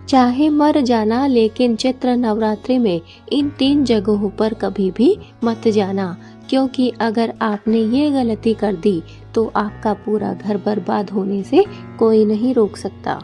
चाहे मर जाना, लेकिन चैत्र नवरात्रि में इन 3 जगहों पर कभी भी मत जाना, क्योंकि अगर आपने ये गलती कर दी तो आपका पूरा घर बर्बाद होने से कोई नहीं रोक सकता।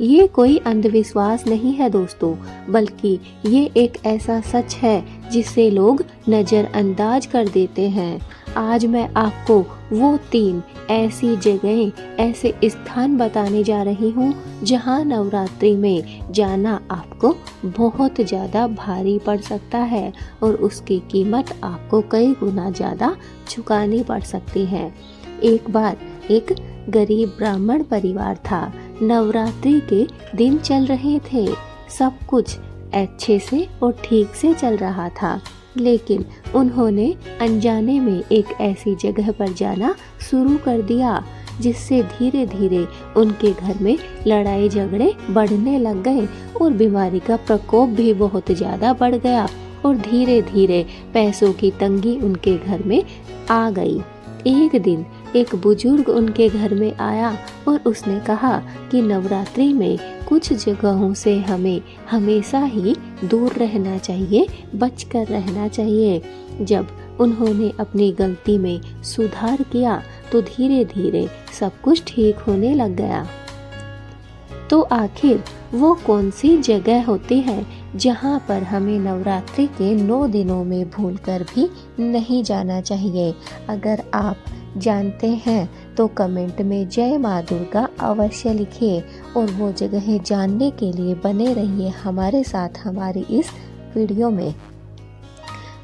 ये कोई अंधविश्वास नहीं है दोस्तों, बल्कि ये एक ऐसा सच है जिसे लोग नज़रअंदाज कर देते हैं। आज मैं आपको वो 3 ऐसी जगहें, ऐसे स्थान बताने जा रही हूँ जहाँ नवरात्रि में जाना आपको बहुत ज़्यादा भारी पड़ सकता है और उसकी कीमत आपको कई गुना ज़्यादा चुकानी पड़ सकती है। एक बार एक गरीब ब्राह्मण परिवार था। नवरात्रि के दिन चल रहे थे, सब कुछ अच्छे से और ठीक से चल रहा था, लेकिन उन्होंने अनजाने में एक ऐसी जगह पर जाना शुरू कर दिया जिससे धीरे धीरे उनके घर में लड़ाई झगड़े बढ़ने लग गए और बीमारी का प्रकोप भी बहुत ज़्यादा बढ़ गया और धीरे धीरे पैसों की तंगी उनके घर में आ गई। एक दिन एक बुजुर्ग उनके घर में आया और उसने कहा कि नवरात्रि में कुछ जगहों से हमें हमेशा ही दूर रहना चाहिए, बचकर रहना चाहिए। जब उन्होंने अपनी गलती में सुधार किया तो धीरे धीरे सब कुछ ठीक होने लग गया। तो आखिर वो कौन सी जगह होती है जहाँ पर हमें नवरात्रि के 9 दिनों में भूलकर भी नहीं जाना चाहिए? अगर आप जानते हैं तो कमेंट में जय माँ दुर्गा अवश्य लिखिए और वो जगह जानने के लिए बने रहिए हमारे साथ हमारी इस वीडियो में।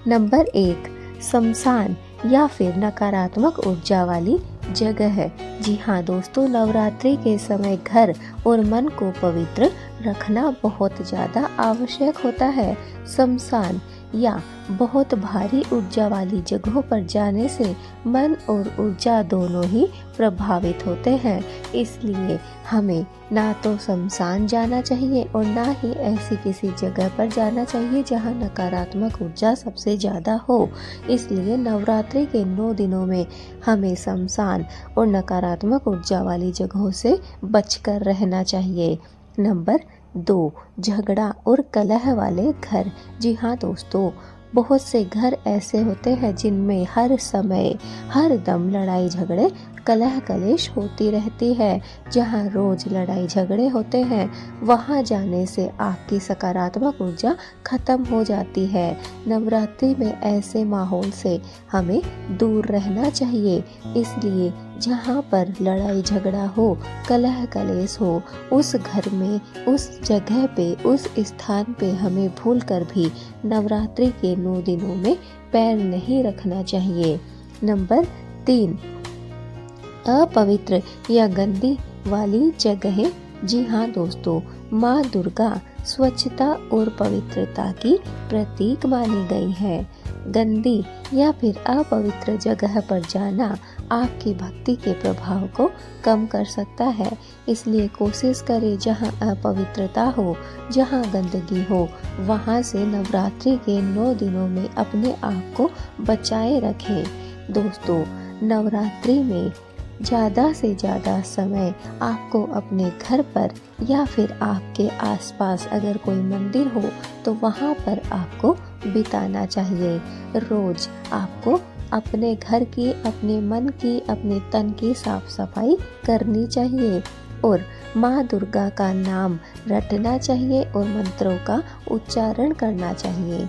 नंबर 1, शमशान या फिर नकारात्मक ऊर्जा वाली जगह है। जी हाँ दोस्तों, नवरात्रि के समय घर और मन को पवित्र रखना बहुत ज़्यादा आवश्यक होता है। शमशान या बहुत भारी ऊर्जा वाली जगहों पर जाने से मन और ऊर्जा दोनों ही प्रभावित होते हैं। इसलिए हमें ना तो शमशान जाना चाहिए और ना ही ऐसी किसी जगह पर जाना चाहिए जहां नकारात्मक ऊर्जा सबसे ज़्यादा हो। इसलिए नवरात्रि के 9 दिनों में हमें शमशान और नकारात्मक ऊर्जा वाली जगहों से बचकर रहना चाहिए। नंबर 2, झगड़ा और कलह वाले घर। जी हाँ दोस्तों, बहुत से घर ऐसे होते हैं जिनमें हर समय हर दम लड़ाई झगड़े कलह कलेश होती रहती है। जहाँ रोज लड़ाई झगड़े होते हैं वहाँ जाने से आपकी सकारात्मक ऊर्जा खत्म हो जाती है। नवरात्रि में ऐसे माहौल से हमें दूर रहना चाहिए। इसलिए जहाँ पर लड़ाई झगड़ा हो, कलह कलेश हो, उस घर में, उस जगह पे, उस स्थान पे हमें भूलकर भी नवरात्रि के 9 दिनों में पैर नहीं रखना चाहिए। नंबर 3, अपवित्र या गंदी वाली जगहें। जी हाँ दोस्तों, माँ दुर्गा स्वच्छता और पवित्रता की प्रतीक मानी गई है। गंदी या फिर अपवित्र जगह पर जाना आपकी भक्ति के प्रभाव को कम कर सकता है। इसलिए कोशिश करें जहाँ अपवित्रता हो, जहाँ गंदगी हो, वहाँ से नवरात्रि के 9 दिनों में अपने आप को बचाए रखें। दोस्तों, नवरात्रि में ज़्यादा से ज़्यादा समय आपको अपने घर पर या फिर आपके आसपास अगर कोई मंदिर हो तो वहाँ पर आपको बिताना चाहिए। रोज़ आपको अपने घर की, अपने मन की, अपने तन की साफ सफाई करनी चाहिए और माँ दुर्गा का नाम रटना चाहिए और मंत्रों का उच्चारण करना चाहिए।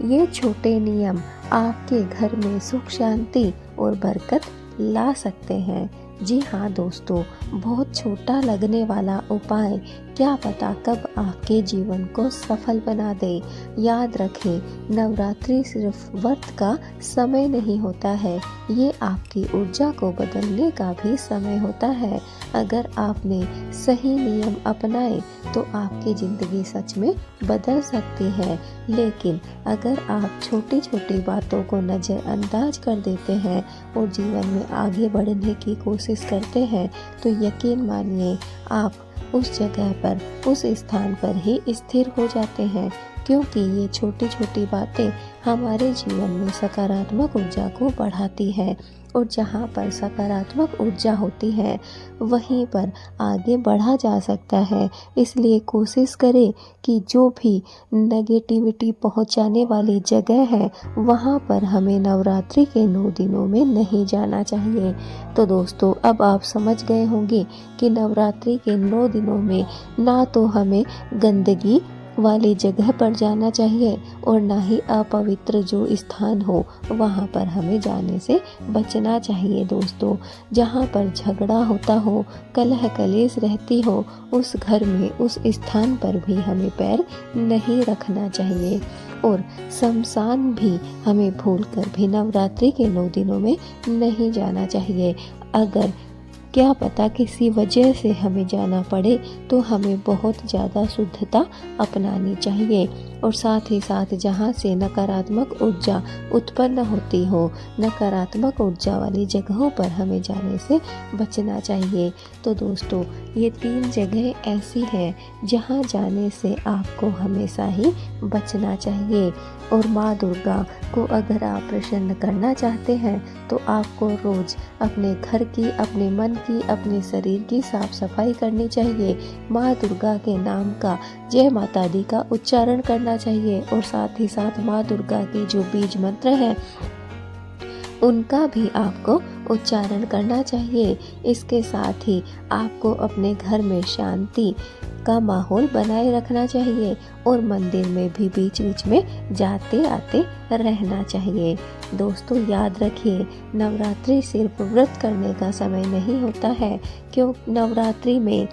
ये छोटे नियम आपके घर में सुख शांति और बरकत ला सकते हैं। जी हाँ दोस्तों, बहुत छोटा लगने वाला उपाय क्या पता कब आपके जीवन को सफल बना दे। याद रखें, नवरात्रि सिर्फ व्रत का समय नहीं होता है, ये आपकी ऊर्जा को बदलने का भी समय होता है। अगर आपने सही नियम अपनाए तो आपकी ज़िंदगी सच में बदल सकती है। लेकिन अगर आप छोटी छोटी बातों को नज़रअंदाज कर देते हैं और जीवन में आगे बढ़ने की कोशिश करते हैं तो यकीन मानिए आप उस जगह पर, उस स्थान पर ही स्थिर हो जाते हैं, क्योंकि ये छोटी छोटी बातें हमारे जीवन में सकारात्मक ऊर्जा को बढ़ाती है और जहाँ पर सकारात्मक ऊर्जा होती है वहीं पर आगे बढ़ा जा सकता है। इसलिए कोशिश करें कि जो भी नेगेटिविटी पहुँचाने वाली जगह है वहाँ पर हमें नवरात्रि के 9 दिनों में नहीं जाना चाहिए। तो दोस्तों, अब आप समझ गए होंगे कि नवरात्रि के 9 दिनों में ना तो हमें गंदगी वाली जगह पर जाना चाहिए और ना ही अपवित्र जो स्थान हो वहाँ पर हमें जाने से बचना चाहिए। दोस्तों, जहाँ पर झगड़ा होता हो, कलह कलेश रहती हो, उस घर में उस स्थान पर भी हमें पैर नहीं रखना चाहिए और शमशान भी हमें भूलकर भी नवरात्रि के 9 दिनों में नहीं जाना चाहिए। अगर क्या पता किसी वजह से हमें जाना पड़े तो हमें बहुत ज़्यादा शुद्धता अपनानी चाहिए और साथ ही साथ जहाँ से नकारात्मक ऊर्जा उत्पन्न होती हो, नकारात्मक ऊर्जा वाली जगहों पर हमें जाने से बचना चाहिए। तो दोस्तों, ये 3 जगह ऐसी हैं जहाँ जाने से आपको हमेशा ही बचना चाहिए। और माँ दुर्गा को अगर आप प्रसन्न करना चाहते हैं तो आपको रोज़ अपने घर की, अपने मन की, अपने शरीर की साफ सफाई करनी चाहिए। माँ दुर्गा के नाम का, जय माता दी का उच्चारण करना चाहिए और साथ ही साथ माँ दुर्गा के जो बीज मंत्र हैं उनका भी आपको उच्चारण करना चाहिए। इसके साथ ही आपको अपने घर में शांति का माहौल बनाए रखना चाहिए और मंदिर में भी बीच बीच में जाते आते रहना चाहिए। दोस्तों, याद रखिए, नवरात्रि सिर्फ व्रत करने का समय नहीं होता है, क्यों नवरात्रि में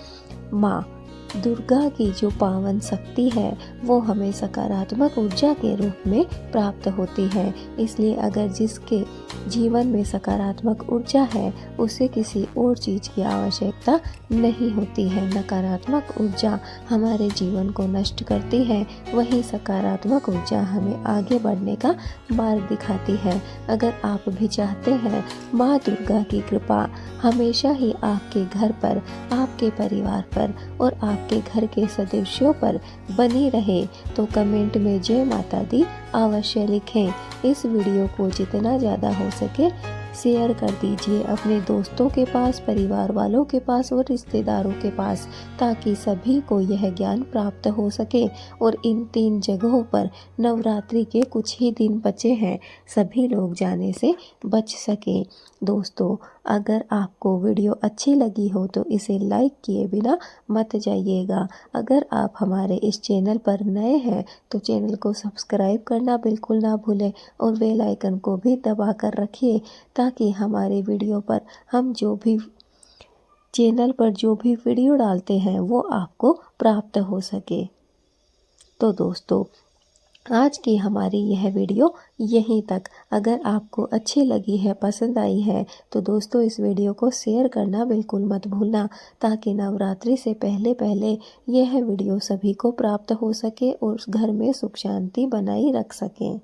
माँ दुर्गा की जो पावन शक्ति है वो हमें सकारात्मक ऊर्जा के रूप में प्राप्त होती है। इसलिए अगर जिसके जीवन में सकारात्मक ऊर्जा है उसे किसी और चीज़ की आवश्यकता नहीं होती है। नकारात्मक ऊर्जा हमारे जीवन को नष्ट करती है, वहीं सकारात्मक ऊर्जा हमें आगे बढ़ने का मार्ग दिखाती है। अगर आप भी चाहते हैं माँ दुर्गा की कृपा हमेशा ही आपके घर पर, आपके परिवार पर और आपके घर के सदस्यों पर बनी रहे तो कमेंट में जय माता दी अवश्य लिखें। इस वीडियो को जितना ज़्यादा हो सके शेयर कर दीजिए अपने दोस्तों के पास, परिवार वालों के पास और रिश्तेदारों के पास, ताकि सभी को यह ज्ञान प्राप्त हो सके और इन 3 जगहों पर नवरात्रि के कुछ ही दिन बचे हैं, सभी लोग जाने से बच सकें। दोस्तों, अगर आपको वीडियो अच्छी लगी हो तो इसे लाइक किए बिना मत जाइएगा। अगर आप हमारे इस चैनल पर नए हैं तो चैनल को सब्सक्राइब करना बिल्कुल ना भूलें और बेल आइकन को भी दबा कर रखिए ताकि हमारे वीडियो पर हम जो भी चैनल पर जो भी वीडियो डालते हैं वो आपको प्राप्त हो सके। तो दोस्तों, आज की हमारी यह वीडियो यहीं तक। अगर आपको अच्छी लगी है, पसंद आई है तो दोस्तों इस वीडियो को शेयर करना बिल्कुल मत भूलना ताकि नवरात्रि से पहले पहले यह वीडियो सभी को प्राप्त हो सके और घर में सुख शांति बनाई रख सकें।